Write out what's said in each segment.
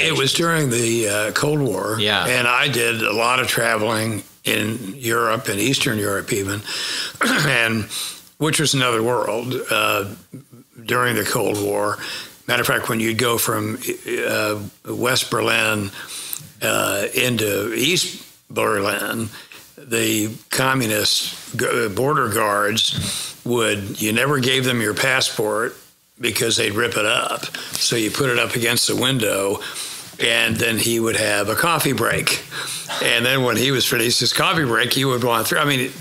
It was during the Cold War. Yeah. And I did a lot of traveling in Europe and Eastern Europe even, and which was another world during the Cold War. Matter of fact, when you'd go from West Berlin into East Berlin, the communist border guards you never gave them your passport because they'd rip it up. So you put it up against the window, and then he would have a coffee break. And then when he was finished his coffee break, he would walk through. I mean,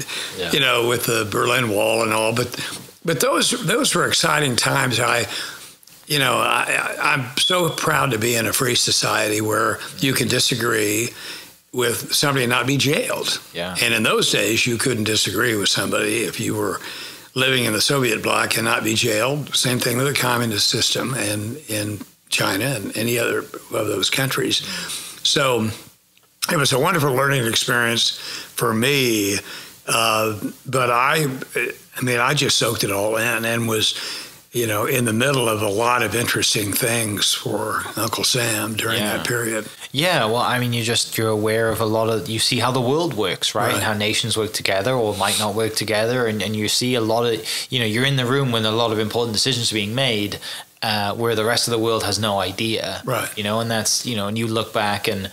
you know, with the Berlin Wall and all. But those were exciting times. I'm so proud to be in a free society where you can disagree with somebody and not be jailed. Yeah. And in those days, you couldn't disagree with somebody if you were living in the Soviet bloc and not be jailed. Same thing with the communist system and in China and any other of those countries. So it was a wonderful learning experience for me. But I just soaked it all in and was, you know, in the middle of a lot of interesting things for Uncle Sam during that period. Yeah, well, I mean, you're aware of you see how the world works, right? And how nations work together or might not work together. And you see a lot of, you know, you're in the room when a lot of important decisions are being made where the rest of the world has no idea. Right. You know, and that's, you know, and you look back and,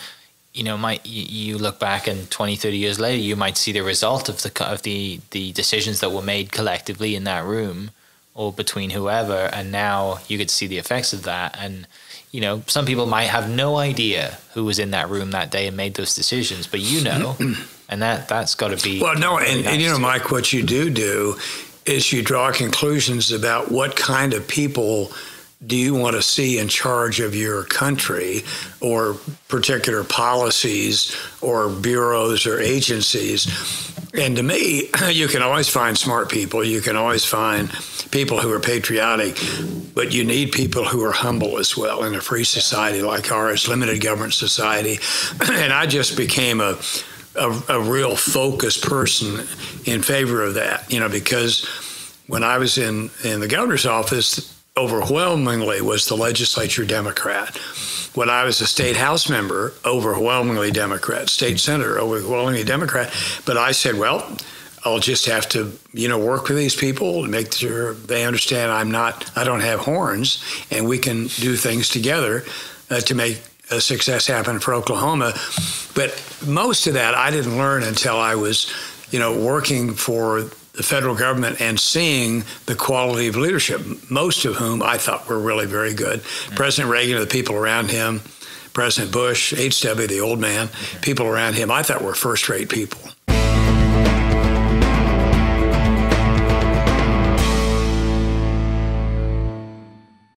you know, you look back and 20, 30 years later, you might see the result of the decisions that were made collectively in that room or between whoever, and now you get to see the effects of that. And, you know, some people might have no idea who was in that room that day and made those decisions, but you know, and that's got to be... Well, no, and you know, Mike, what you do is you draw conclusions about what kind of people do you want to see in charge of your country or particular policies or bureaus or agencies. And to me, you can always find smart people. You can always find people who are patriotic, but you need people who are humble as well in a free society like ours, limited government society. And I just became a real focused person in favor of that, you know, because when I was in the governor's office, overwhelmingly was the legislature Democrat. When I was a state house member, overwhelmingly Democrat. State senator, overwhelmingly Democrat. But I said, well, I'll just have to, you know, work with these people and make sure they understand I don't have horns, and we can do things together to make a success happen for Oklahoma. But most of that I didn't learn until I was, you know, working for the federal government and seeing the quality of leadership, most of whom I thought were really very good. President Reagan and the people around him, President Bush, H.W., the old man, people around him, I thought were first-rate people.